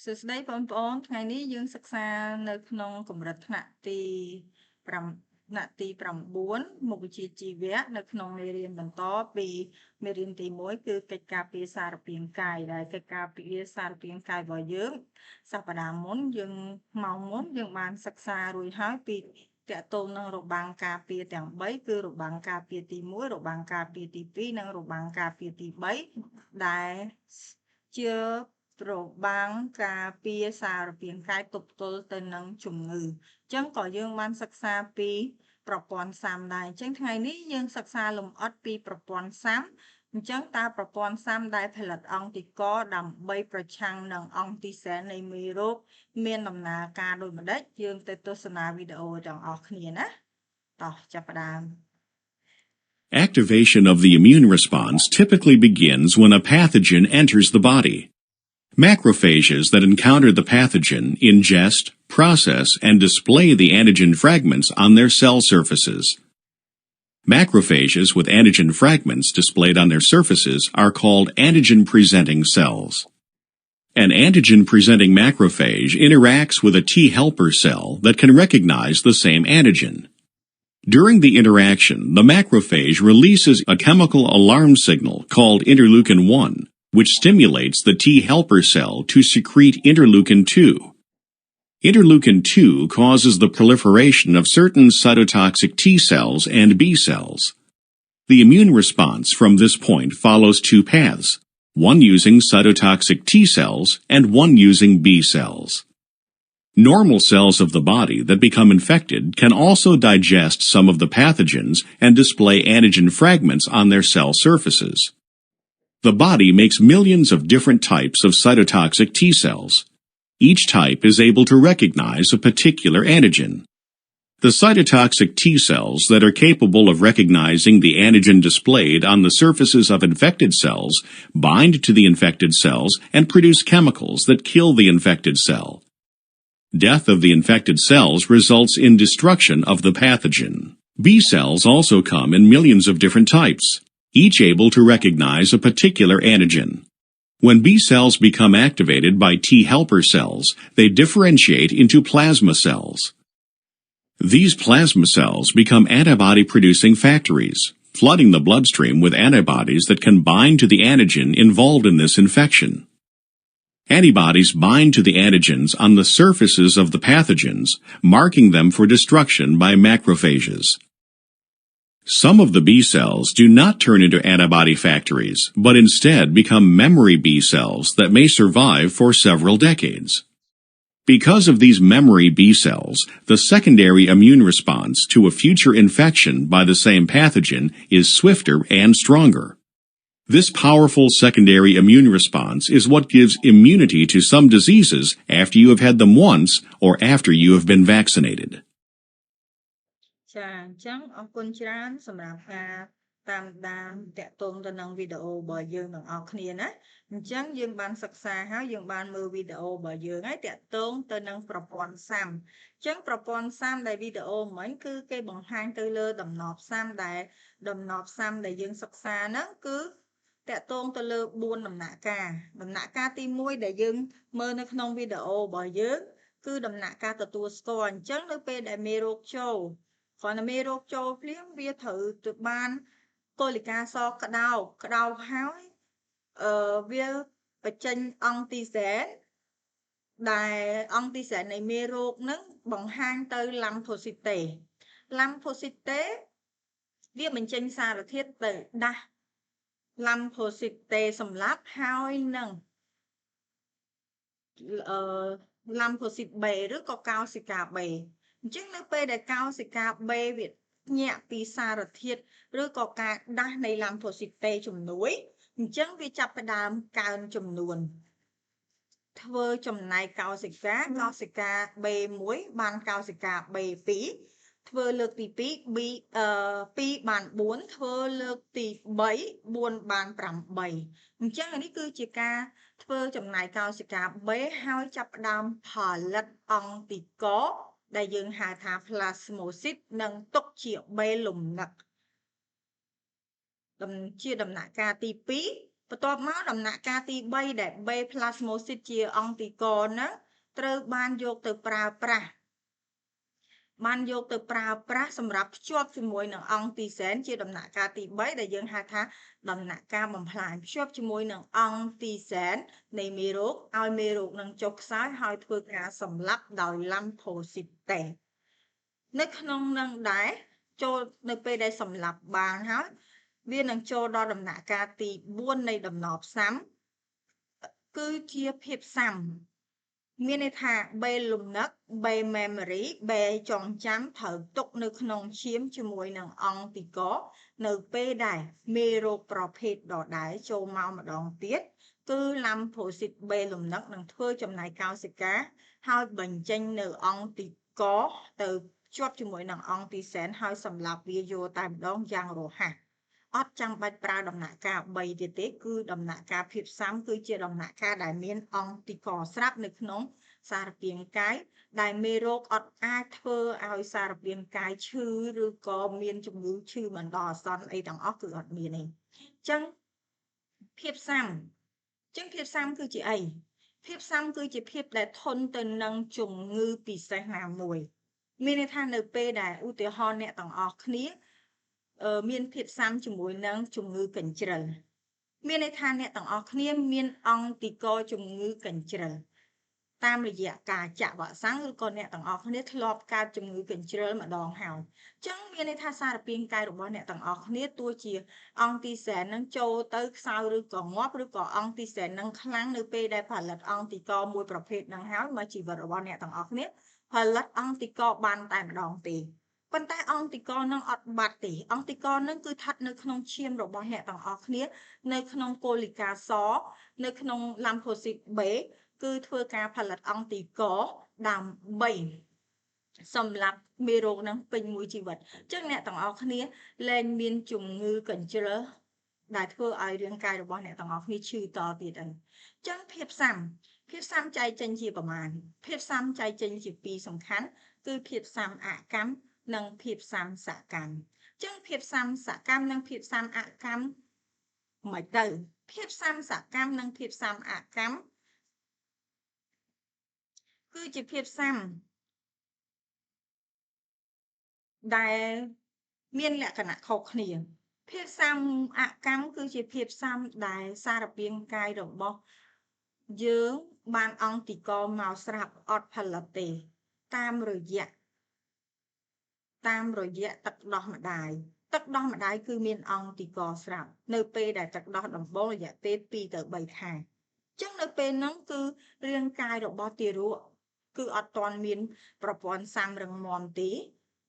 សួស្តីបងប្អូនថ្ងៃនេះយើងសិក្សានៅក្នុងកម្រិតថ្នាក់ទី9មុខវិជ្ជាជីវៈនៅក្នុងមេរៀនបន្តពីមេរៀនទី1គឺកិច្ចការពារសារពាង្គកាយដែលកិច្ចការពារសារពាង្គកាយរបស់យើងសប្តាហ៍មុនយើងបានសិក្សារួចហើយពីតកតងនឹងរបាំងការពារទាំង3គឺរបាំងការពារទី1របាំងការពារទី2និងរបាំងការពារទី3ដែលជារបាំងការពារសារពាង្គកាយទប់ទល់ទៅនឹងជំងឺអញ្ចឹងក៏យើងបានសិក្សាពីប្រព័ន្ធសាំដែរអញ្ចឹងថ្ងៃនេះយើងសិក្សាលម្អិតពីប្រព័ន្ធសាំអញ្ចឹងតើប្រព័ន្ធសាំដែលផលិតអង់ទីកដើម្បីប្រឆាំងនឹងអង់ទីសែននៃមេរោគមានដំណើរការដូចម្តេចយើងទៅទស្សនាវីដេអូទាំងអស់គ្នាណាតោះចាប់ផ្ដើម Activation of the immune response typically begins when a pathogen enters the body. Macrophages that encounter the pathogen ingest, process, and display the antigen fragments on their cell surfaces. Macrophages with antigen fragments displayed on their surfaces are called antigen-presenting cells. An antigen-presenting macrophage interacts with a T helper cell that can recognize the same antigen. During the interaction, the macrophage releases a chemical alarm signal called interleukin-1, which stimulates the T helper cell to secrete interleukin-2. Interleukin-2 causes the proliferation of certain cytotoxic T cells and B cells. The immune response from this point follows two paths, one using cytotoxic T cells and one using B cells. Normal cells of the body that become infected can also digest some of the pathogens and display antigen fragments on their cell surfaces. The body makes millions of different types of cytotoxic T cells. Each type is able to recognize a particular antigen. The cytotoxic T cells that are capable of recognizing the antigen displayed on the surfaces of infected cells bind to the infected cells and produce chemicals that kill the infected cell. Death of the infected cells results in destruction of the pathogen. B cells also come in millions of different types, each able to recognize a particular antigen. When B cells become activated by T helper cells, they differentiate into plasma cells. These plasma cells become antibody-producing factories, flooding the bloodstream with antibodies that can bind to the antigen involved in this infection. Antibodies bind to the antigens on the surfaces of the pathogens, marking them for destruction by macrophages. Some of the B cells do not turn into antibody factories, but instead become memory B cells that may survive for several decades. Because of these memory B cells, the secondary immune response to a future infection by the same pathogen is swifter and stronger. This powerful secondary immune response is what gives immunity to some diseases after you have had them once or after you have been vaccinated. ចាអញ្ចឹងអរគុណច្រើនសម្រាប់ការតាមដានតកតងទៅនឹងវីដេអូរបស់យើងទាំងអស់គ្នាណាអញ្ចឹងយើងបានសិក្សាហើយយើងបានមើលវីដេអូរបស់យើងហើយតកតងទៅនឹងប្រព័ន្ធសាំអញ្ចឹងប្រព័ន្ធសាំដែលវីដេអូមិញគឺគេបង្ហាញទៅលើដំណប់សាំដែលយើងសិក្សាហ្នឹងគឺតកតងទៅលើ4ដំណាក់កាលទី1ដែលយើងមើលនៅក្នុងវីដេអូរបស់យើងគឺដំណាក់កាលទទួលស្គាល់អញ្ចឹងនៅពេលដែលមេរោគចូលគ្រាន់តែមេរោគចូលភ្លាមវាត្រូវទៅបានកូលីកាសក្តោបហើយវាបញ្ចេញអង់ទីសែនដែលអង់ទីសែននៃមេរោគនឹងបង្ហាញទៅឡាំផូស៊ីតេវាបញ្ចេញសារធាតុទៅដាស់ឡាំផូស៊ីតេសម្លាប់ហើយនឹងឡាំផូស៊ីត B ឬក៏កោសិកា B អញ្ចឹងនៅពេលដែលកោសិកា B វាញាក់ពីសារធាតុឬក៏ការដាស់នៃឡាំផូស៊ីតេជំនួយអញ្ចឹងវាចាប់ផ្ដើមកើនចំនួនធ្វើចំណែកកោសិកា B1 បានកោសិកា B2 ធ្វើលើកទី2 2បាន4ធ្វើលើកទី3 4បាន8អញ្ចឹងនេះគឺជាការធ្វើចំណែកកោសិកា B ហើយចាប់ផ្ដើមផលិតអង់ទីកដែលយើងហៅថា plasmocyte និងទុកជា B លំនឹកជាដំណាក់កាលទី បន្ទាប់មកដំណាក់កាលទី3ដែល B plasmosid ជាអង្គទីកហ្នឹងត្រូវបានយកទៅប្រើប្រាស់សម្រាប់ភ្ជាប់ជាមួយនឹងអង្គទីសែនជាដំណាក់កាលទី3ដែលយើងហៅថាដំណាក់កាលបំផ្លាញភ្ជាប់ជាមួយនឹងអង្គទីសែននៃមេរោគឲ្យមេរោគនឹងចុះខ្សោយហើយធ្វើការសម្លាប់ដោយឡាំផូស៊ីតេនៅក្នុងនឹងដែរចូលនៅពេលដែលសម្លាប់បានហើយវានឹងចូលដល់ដំណាក់កាលទី4នៃដំណប់ផ្សាំគឺជាភាពផ្សាំមានន័យថាបែលំនឹកបែ memory បែចងចាំត្រូវទុកនៅក្នុងឈាមជាមួយនឹងអង្គទីកនៅពេលដែលមេរោគប្រភេទដដែលចូលមកម្ដងទៀតគឺឡាំផូស៊ីតបែលំនឹកនឹងធ្វើចំណាយកោសិកាហើយបញ្ចេញនៅអង្គទីកទៅជាប់ជាមួយនឹងអង្គទីសែនហើយសម្លាប់វាយកតែម្ដងយ៉ាងរហ័សអត់ចាំបាច់ប្រើដំណាក់កាល3ទៀតទេគឺដំណាក់កាលភាពផ្សាំគឺជាដំណាក់កាលដែលមានអង្គទីកស្រាប់នៅក្នុងសារពាង្គកាយដែលមេរោគអត់អាចធ្វើឲ្យសារពាង្គកាយឈឺឬក៏មានជំងឺឈឺបណ្ដោះអាសន្នអីទាំងអស់គឺអត់មានទេអញ្ចឹងភាពផ្សាំគឺជាអីភាពផ្សាំគឺជាភាពដែលធន់ទៅនឹងជំងឺពិសេសណាមួយមានន័យថានៅពេលដែលឧទាហរណ៍អ្នកទាំងអស់គ្នាមានភាពផ្សាំជាមួយនឹងជំងឺកញ្ជ្រឹលមានន័យថាអ្នកទាំងអស់គ្នាមានអង្គទីកជំងឺកញ្ជ្រឹលតាមរយៈការចាក់វ៉ាក់សាំងឬក៏អ្នកទាំងអស់គ្នាធ្លាប់កើតជំងឺកញ្ជ្រឹលម្ដងហើយអញ្ចឹងមានន័យថាសារពាង្គកាយរបស់អ្នកទាំងអស់គ្នាទោះជាអង្គទីសែននឹងចូលទៅខ្សោយឬក៏ងាប់ឬក៏អង្គទីសែននឹងខ្លាំងនៅពេលដែលផលិតអង្គទីកមួយប្រភេទនឹងហើយមកជីវិតរបស់អ្នកទាំងអស់គ្នាផលិតអង្គទីកបានតែម្ដងទេប៉ុន្តែអង្គទីកនឹងអត់បាត់ទេអង្គទីកនឹងគឺស្ថិតនៅក្នុងឈាមរបស់អ្នកទាំងអស់គ្នានៅក្នុងកូលីកាសនៅក្នុងឡាំផូស៊ីត B គឺធ្វើការផលិតអង្គទីកដើម្បីសម្រាប់មេរោគនឹងពេញមួយជីវិតអញ្ចឹងអ្នកទាំងអស់គ្នាលែងមានជំងឺកញ្ជ្រឹលដែលធ្វើឲ្យរាងកាយរបស់អ្នកទាំងអស់គ្នាឈឺតទៀតអញ្ចឹងភាពផ្សាំចែកចេញជាប្រមាណភាពផ្សាំចែកចេញជាពីរសំខាន់គឺភាពផ្សាំអកម្មនិងភាពផ្សាំសកម្មអញ្ចឹងភាពផ្សាំសកម្មនិងភាពផ្សាំអកម្មមិនទៅភាពផ្សាំសកម្មនិងភាពផ្សាំអកម្មគឺជាភាពផ្សាំដែលមានលក្ខណៈខុសគ្នាភាពផ្សាំអកម្មគឺជាភាពផ្សាំដែលសារពាង្គកាយរបស់យើងបានអង្គទីកមកស្រាប់អត់ផលិតទេតាមរយៈទឹកដោះម្ដាយគឺមានអង្គទីកស្រាប់នៅពេលដែលទឹកដោះដំបូងរយៈពេល2ទៅ3ខែអញ្ចឹងនៅពេលហ្នឹងគឺរាងកាយរបស់ទារកគឺអត់ទាន់មានប្រព័ន្ធសាំរឹងមាំទេ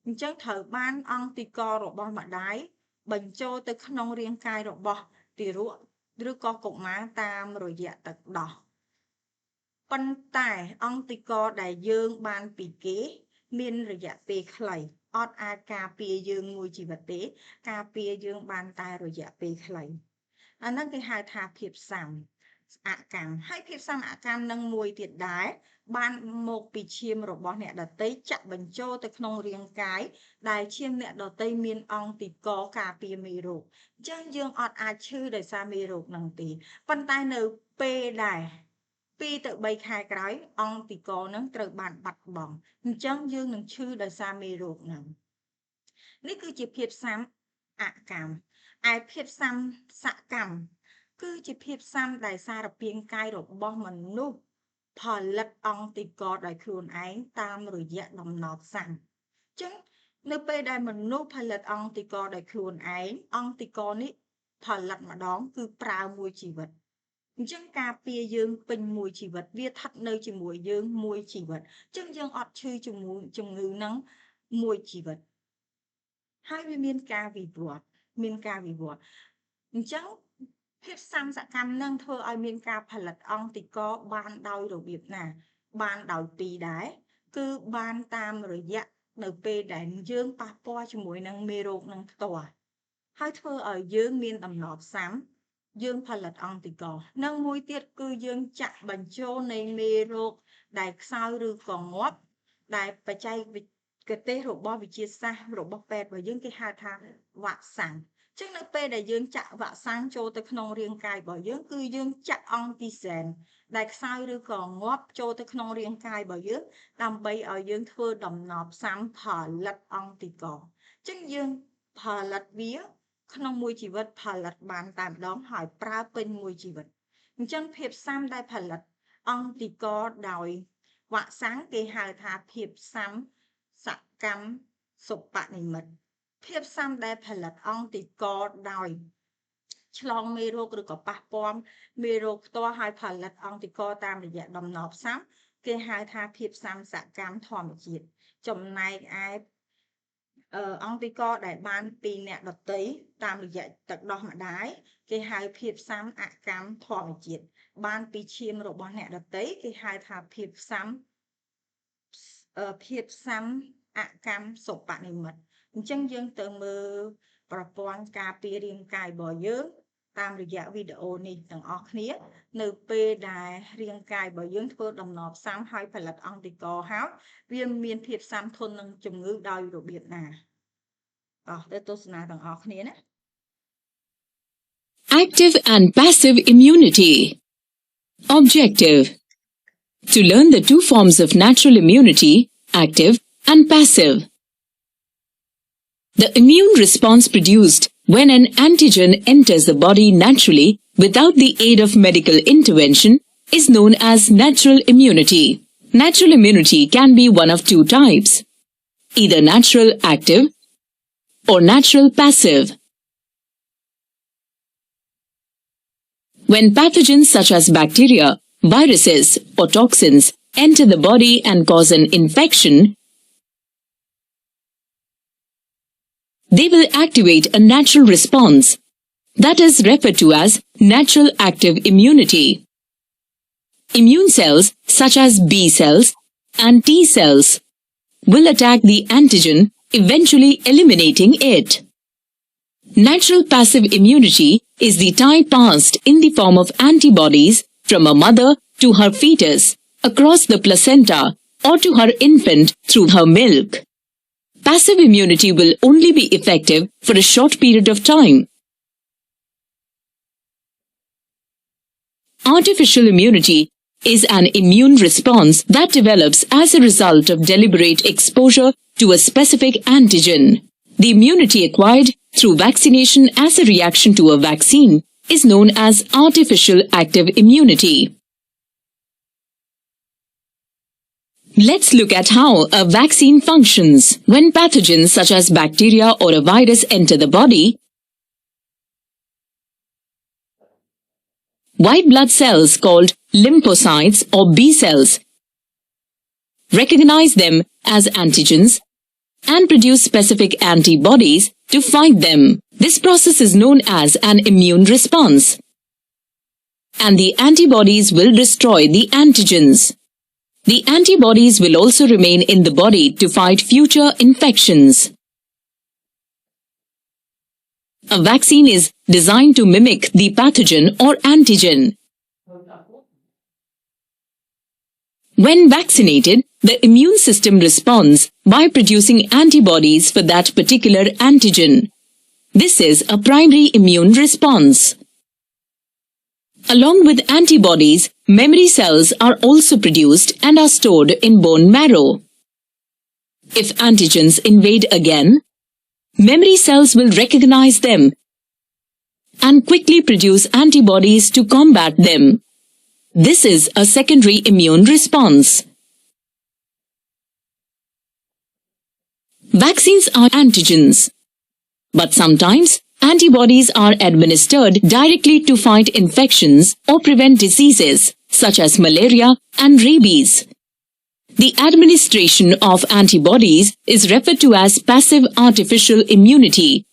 អញ្ចឹងត្រូវបានអង្គទីករបស់ម្ដាយបញ្ចូលទៅក្នុងរាងកាយរបស់ទារកឬក៏កុមារតាមរយៈទឹកដោះប៉ុន្តែអង្គទីកដែលយើងបានពីគេមានរយៈពេលខ្លីអត់អាចការពារយើងមួយជីវិតទេការពារយើងបានតែរយៈពេលខ្លីអាហ្នឹងគេហៅថាភាពផ្សាំអកម្មហើយភាពផ្សាំអកម្មនឹងមួយទៀតដែរបានមកពីឈាមរបស់អ្នកដតីចាក់បញ្ចូលទៅក្នុងរាងកាយដែលឈាមអ្នកដតីមានអង្គទីកការពារមេរោគអញ្ចឹងយើងអត់អាចឈឺដោយសារមេរោគហ្នឹងទេប៉ុន្តែនៅពេលដែល2ទៅ3ខែក្រោយអង្គទីកនឹងត្រូវបានបាត់បង់អញ្ចឹងយើងនឹងឈឺដោយសារមេរោគហ្នឹងនេះគឺជាភាពផ្សាំអកម្មឯភាពផ្សាំសកម្មគឺជាភាពផ្សាំដែលសារពាង្គកាយរបស់មនុស្សផលិតអង្គទីកដោយខ្លួនឯងតាមរយៈដំណប់សាំអញ្ចឹងនៅពេលដែលមនុស្សផលិតអង្គទីកដោយខ្លួនឯងអង្គទីកនេះផលិតម្ដងគឺប្រើមួយជីវិតអញ្ចឹងការពារយើងពេញមួយជីវិតវាស្ថិតនៅជាមួយយើងមួយជីវិតអញ្ចឹងយើងអត់ឈឺជំងឺហ្នឹងមួយជីវិតហើយវាមានការវិវត្តអញ្ចឹងភាពផ្សាំសកម្មនឹងធ្វើឲ្យមានការផលិតអង្គទីកបានដោយរបៀបណាបានដោយពីរដែរគឺបានតាមរយៈនៅពេលដែលយើងប៉ះពាល់ជាមួយនឹងមេរោគនឹងផ្ទាល់ហើយធ្វើឲ្យយើងមានដំណប់សាំយើងផលិតអង្គទីកនិងមួយទៀតគឺយើងចាក់បញ្ចូលនៃមេរោគដែលខ្សោយឬក៏ងាប់ដែលបច្ចេកទេសរបស់វិទ្យាសាស្ត្ររបស់ពេទ្យរបស់យើងគេហៅថាវ៉ាក់សាំងអ ចឹងនៅពេលដែលយើងចាក់វ៉ាក់សាំងចូលទៅក្នុងរាងកាយរបស់យើងគឺយើងចាក់អង់ទីសែនដែលខ្សោយឬក៏ងាប់ចូលទៅក្នុងរាងកាយរបស់យើងដើម្បីឲ្យយើងធ្វើដំណប់ផ្សំផលិតអង់ទីកចឹងយើងផលិតវាក្នុងមួយជីវិតផលិតបានតែម្ដងហើយប្រើពេញមួយជីវិតអញ្ចឹងភាពផ្សំដែលផលិតអង់ទីកដោយវ៉ាក់សាំងគេហៅថាភាពផ្សំសកម្មសុបនិមិត្តភាពផ្សំដែលផលិតអង់ទីកដោយឆ្លងមេរោគឬក៏ប៉ះពាល់មេរោគផ្ទាល់ហើយផលិតអង់ទីកតាមរយៈដំណប់ផ្សំគេហៅថាភាពផ្សំសកម្មធម្មជាតិចំណែកឯអង់ទីកដែលបានពីអ្នកដតីតាមរយៈទឹកដោះម្ដាយគេហៅភាពផ្សំអកម្មធម្មជាតិបានពីឈាមរបស់អ្នកដតីគេហៅថាភាពផ្សំអកម្មសុបនិមិត្តអញ្ចឹងយើងទៅមើលប្រព័ន្ធការពាររាងកាយរបស់យើងតាមរយៈវីដេអូនេះទាំងអស់គ្នានៅពេលដែលរាងកាយរបស់យើងធ្វើដំណប់ផ្សំហើយផលិតអង់ទីកហើយវាមានភាពផ្សំធន់នឹងជំងឺដោយរបៀបណាទៅទស្សនាទាំងអស់គ្នាណា Active and passive immunity. Objective: to learn the two forms of natural immunity, active and passive. The immune response produced when an antigen enters the body naturally without the aid of medical intervention is known as natural immunity. Natural immunity can be one of two types, either natural active or natural passive. When pathogens such as bacteria, viruses or toxins enter the body and cause an infection, they will activate a natural response that is referred to as natural active immunity. Immune cells such as B cells and T cells will attack the antigen, eventually eliminating it. Natural passive immunity is the tie passed in the form of antibodies from a mother to her fetus, across the placenta, or to her infant through her milk. Passive immunity will only be effective for a short period of time. Artificial immunity is an immune response that develops as a result of deliberate exposure to a specific antigen. The immunity acquired through vaccination as a reaction to a vaccine is known as artificial active immunity. Let's look at how a vaccine functions. When pathogens such as bacteria or a virus enter the body, white blood cells called lymphocytes or B cells recognize them as antigens and produce specific antibodies to fight them. This process is known as an immune response, and the antibodies will destroy the antigens. The antibodies will also remain in the body to fight future infections. A vaccine is designed to mimic the pathogen or antigen. When vaccinated, the immune system responds by producing antibodies for that particular antigen. This is a primary immune response. Along with antibodies, memory cells are also produced and are stored in bone marrow. If antigens invade again, memory cells will recognize them and quickly produce antibodies to combat them. This is a secondary immune response. Vaccines are antigens, but sometimes antibodies are administered directly to fight infections or prevent diseases such as malaria and rabies. The administration of antibodies is referred to as passive artificial immunity.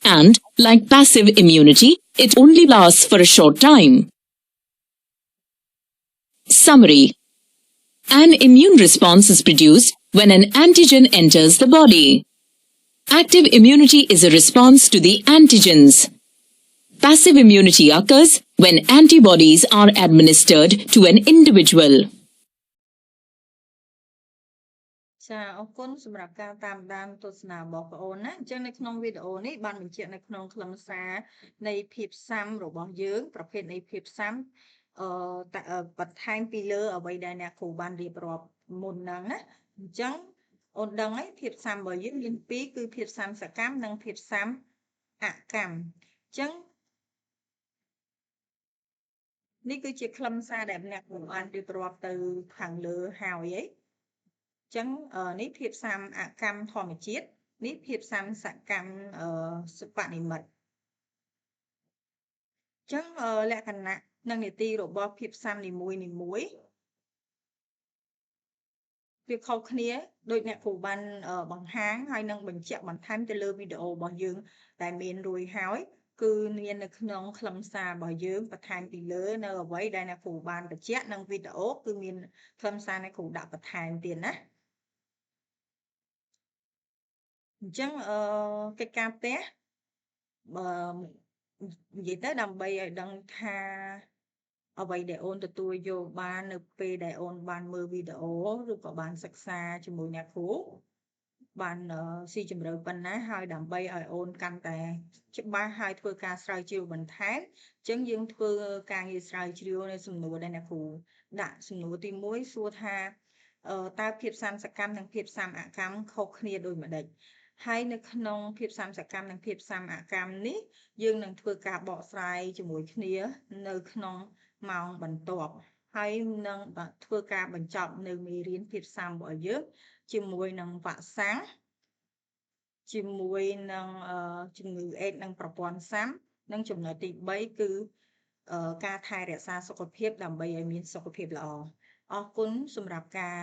And, like passive immunity, it only lasts for a short time. Summary: an immune response is produced when an antigen enters the body. Active immunity is a response to the antigens. Passive immunity occurs when antibodies are administered to an individual. ចាអរគុណសម្រាប់ការតាមដានទស្សនារបស់បងប្អូនណាអញ្ចឹងនៅក្នុងវីដេអូនេះបានបញ្ជាក់នៅក្នុងខ្លឹមសារនៃភាពស៊ាំរបស់យើងប្រភេទនៃភាពស៊ាំបន្ថែមពីលើអ្វីដែលអ្នកគ្រូបានរៀបរាប់មុនហ្នឹងណាអញ្ចឹងអូនដឹងហើយភាពស៊ាំរបស់យើងមានពីរគឺភាពស៊ាំសកម្មនិងភាពស៊ាំអកម្មអញ្ចឹងនេះគឺជាខ្លឹមសារដែលអ្នកគ្រូបានរៀបរាប់ទៅខាងលើហើយឯងចឹងនេះភាពស៊ាំអកម្មធម្មជាតិនេះភាពស៊ាំសកម្មសិប្បនិម្មិតចឹងលក្ខណៈនិងនីតិរបស់ភាពស៊ាំនីមួយវាខុសគ្នាដោយអ្នកគ្រូបានបង្ហាញហើយនឹងបញ្ជាក់បន្ថែមទៅលើវីដេអូរបស់យើងដែលមានរួចហើយគឺមាននៅក្នុងខ្លឹមសាររបស់យើងបន្ថែមពីលើនៅអ្វីដែលអ្នកគ្រូបានបញ្ជាក់ក្នុងវីដេអូគឺមានខ្លឹមសារអ្នកគ្រូដាក់បន្ថែមទៀតណាអញ្ចឹងកិច្ចការផ្ទះបើនិយាយទៅដើម្បីឲ្យដឹងថាអ្វីដែលអូនទទួលយកបាននៅពេលដែលអូនបានមើលវីដេអូឬក៏បានសិក្សាជាមួយអ្នកគ្រូបានស៊ីជម្រៅប៉ុណ្ណាហើយដើម្បីឲ្យអូនកាន់តែច្បាស់ហើយធ្វើការស្រាវជ្រាវបន្ថែមអញ្ចឹងយើងធ្វើការងារស្រាវជ្រាវនៅសំណួរដែលអ្នកគ្រូដាក់សំណួរទី1សួរថាតើភាពស៊ាំសកម្មនិងភាពស៊ាំអកម្មខុសគ្នាដូចម្ដេចហើយនៅក្នុងភាពស៊ាំសកម្មនិងភាពស៊ាំអកម្មនេះយើងនឹងធ្វើការបកស្រាយជាមួយគ្នានៅក្នុងម៉ោងបន្ទាប់ហើយនឹងធ្វើការបញ្ចប់នៅមេរៀនភាពស៊ាំរបស់យើងជាមួយនឹងវ៉ាក់សាំងជាមួយនឹងជំងឺអេដនិងប្រព័ន្ធស៊ាំនិងចំណុចទី3គឺការថែរក្សាសុខភាពដើម្បីឲ្យមានសុខភាពល្អអរគុណសម្រាប់ការ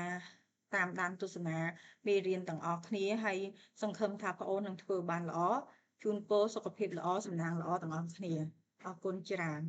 តាមដានទស្សនាមេរៀនទាំងអស់គ្នាហើយសង្ឃឹមថាបងប្អូននឹងធ្វើបានល្អជូនពរសុខភាពល្អសំណាងល្អទាំងអស់គ្នាអរគុណច្រើន